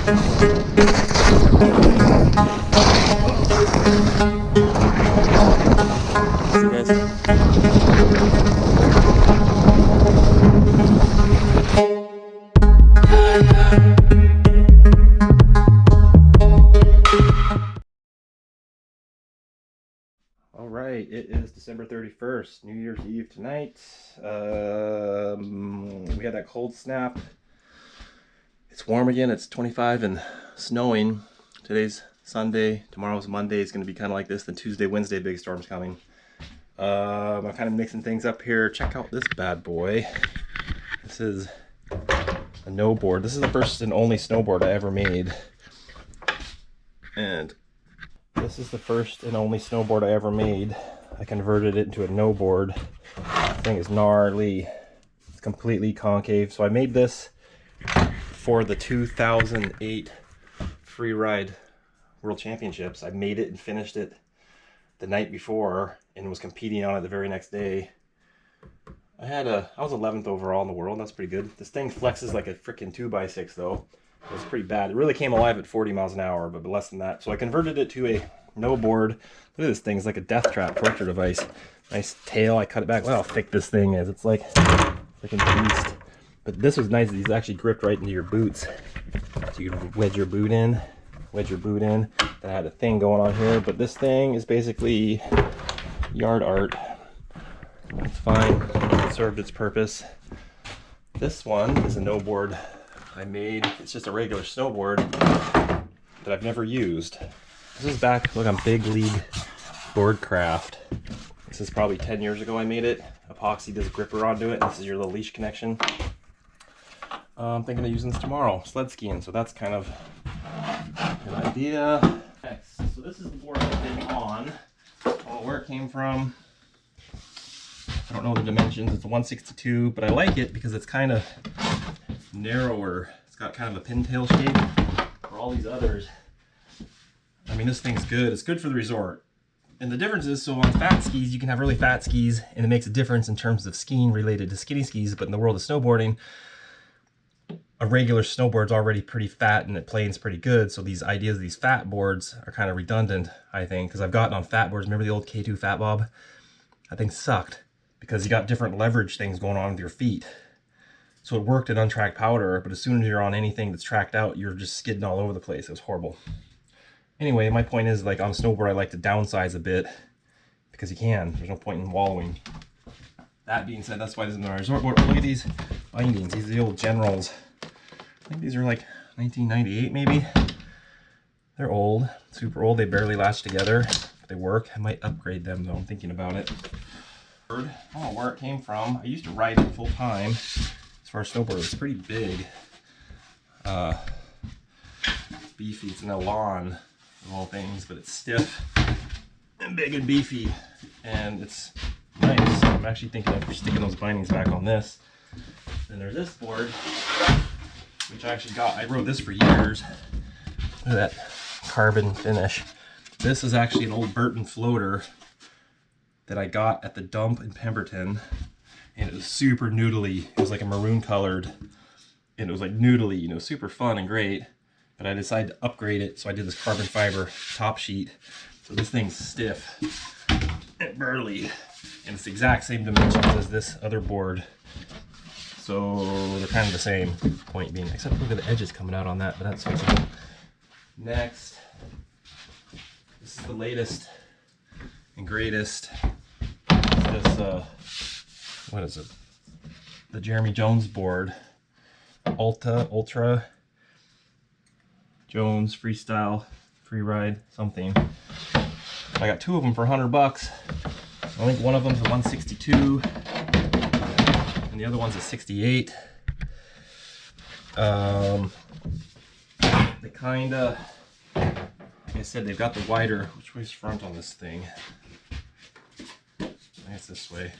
All right, it is December 31st, New Year's Eve tonight. We had that cold snap. It's warm again. It's 25 and snowing. Today's Sunday. Tomorrow's Monday. It's going to be kind of like this. Then Tuesday, Wednesday, big storm's coming. I'm kind of mixing things up here. Check out this bad boy. This is a no board. This is the first and only snowboard I ever made. And this is the first and only snowboard I ever made. I converted it into a no board. This thing is gnarly. It's completely concave. So I made this for the 2008 Freeride World Championships. I made it and finished it the night before and was competing on it the very next day. I was 11th overall in the world. That's pretty good. This thing flexes like a freaking 2x6 though. It was pretty bad. It really came alive at 40 miles an hour, but less than that. So I converted it to a no board. Look at this thing. It's like a death trap torture device. Nice tail. I cut it back. Look how thick this thing is. It's like freaking beast. But this was nice. These actually gripped right into your boots. So you can wedge your boot in. Then I had a thing going on here. But this thing is basically yard art. It's fine. It served its purpose. This one is a no board I made. It's just a regular snowboard that I've never used. This is back, look, on Big League Boardcraft. This is probably 10 years ago I made it. Epoxy this gripper onto it. This is your little leash connection. I'm thinking of using this tomorrow, sled skiing, so that's kind of an idea. Next, so this is the board I've been on. Where it came from, I don't know the dimensions. It's a 162, but I like it because it's kind of narrower. It's got kind of a pintail shape. For all these others, I mean, this thing's good. It's good for the resort. And the difference is, so on fat skis, you can have really fat skis, and it makes a difference in terms of skiing related to skinny skis. But in the world of snowboarding, a regular snowboard's already pretty fat and it planes pretty good. So these ideas of these fat boards are kind of redundant, I think, because I've gotten on fat boards. Remember the old K2 Fat Bob? That thing sucked because you got different leverage things going on with your feet. So it worked in untracked powder, but as soon as you're on anything that's tracked out, you're just skidding all over the place. It was horrible. Anyway, my point is, like on a snowboard, I like to downsize a bit because you can. There's no point in wallowing. That being said, that's why this is my resort board. Look at these bindings. These are the old Generals. I think these are like 1998 maybe. They're old, super old. They barely latch together, but they work. I might upgrade them though. I'm thinking about it. I don't know where it came from. I used to ride it full time. As far as snowboard, it's pretty big. Beefy. It's an Elan of all things, but it's stiff and big and beefy, and it's nice. I'm actually thinking of sticking those bindings back on this. Then there's this board, which I actually got. I rode this for years. Look at that carbon finish. This is actually an old Burton floater that I got at the dump in Pemberton, and it was super noodly. It was like a maroon colored, and it was like noodly, you know, super fun and great. But I decided to upgrade it, so I did this carbon fiber top sheet. So this thing's stiff and burly, and it's the exact same dimensions as this other board. So they're kind of the same, point being, except look at the edges coming out on that, but that's fixable. Next, this is the latest and greatest. It's this, what is it? The Jeremy Jones board. Ultra Jones Freestyle Freeride something. I got two of them for $100. I think one of them's a 162 and the other one's a 68. They kinda, like I said, they've got the wider, which way's front on this thing? I think it's this way.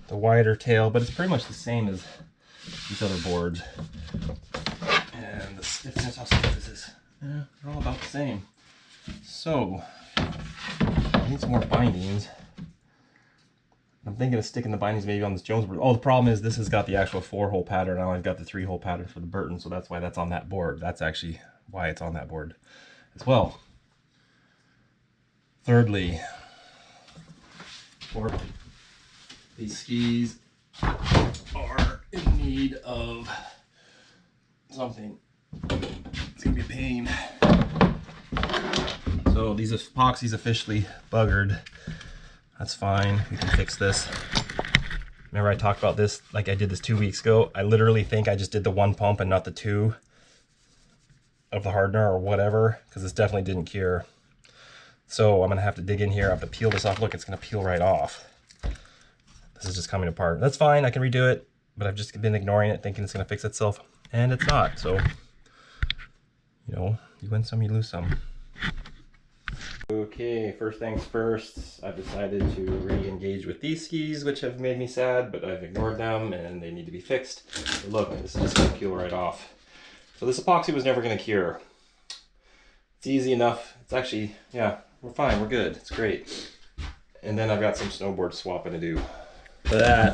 The wider tail, but it's pretty much the same as these other boards. And the stiffness, how stiff is this? Yeah, they're all about the same. So, I need some more bindings. I'm thinking of sticking the bindings maybe on this Jones board. Oh, the problem is this has got the actual 4-hole pattern. Now I've got the 3-hole pattern for the Burton, so that's why that's on that board. That's actually why it's on that board as well. Thirdly, these skis are in need of something. It's gonna be a pain. So these epoxies officially buggered. That's fine, we can fix this. Remember I talked about this, like I did this 2 weeks ago. I literally think I just did the 1 pump and not the 2 of the hardener or whatever, because this definitely didn't cure. So I'm gonna have to dig in here, I have to peel this off. Look, it's gonna peel right off. This is just coming apart. That's fine, I can redo it, but I've just been ignoring it, thinking it's gonna fix itself, and it's not. So, you know, you win some, you lose some. Okay, first things first, I've decided to re-engage with these skis, which have made me sad, but I've ignored them and they need to be fixed. But look, this is just gonna peel right off. So this epoxy was never gonna cure. It's easy enough. It's actually, yeah, we're fine, we're good, it's great. And then I've got some snowboard swapping to do. For that,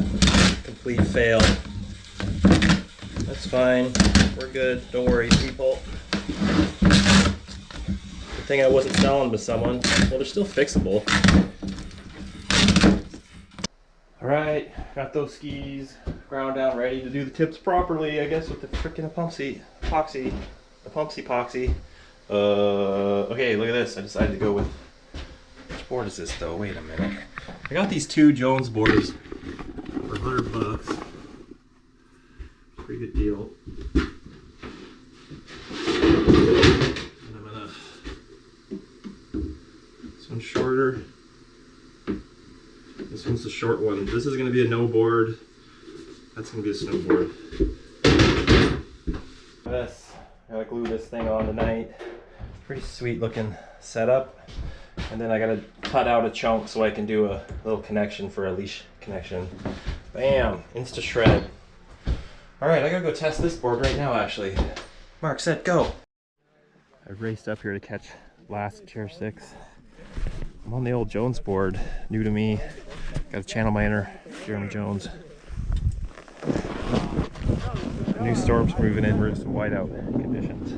complete fail. That's fine, we're good, don't worry people. Good thing I wasn't selling to someone. Well, they're still fixable. Alright, got those skis ground down, ready to do the tips properly, I guess, with the freaking epoxy. Okay, look at this. I decided to go with, which board is this though? Wait a minute. I got these 2 Jones boards for $100. Pretty good deal. And I'm gonna, this one's shorter. This one's the short one. This is gonna be a no board. That's gonna be a snowboard. This, I gotta glue this thing on tonight. Pretty sweet looking setup. And then I gotta cut out a chunk so I can do a little connection for a leash connection. Bam, insta shred. All right, I gotta go test this board right now actually. Mark, set, go. I raced up here to catch last chair 6. I'm on the old Jones board, new to me. Got to channel my inner Jeremy Jones. A new storm's moving in, we're in some whiteout conditions.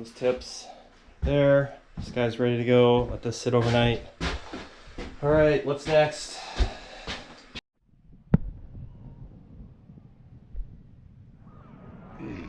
those tips there. This guy's ready to go. Let this sit overnight. All right, what's next? Hey.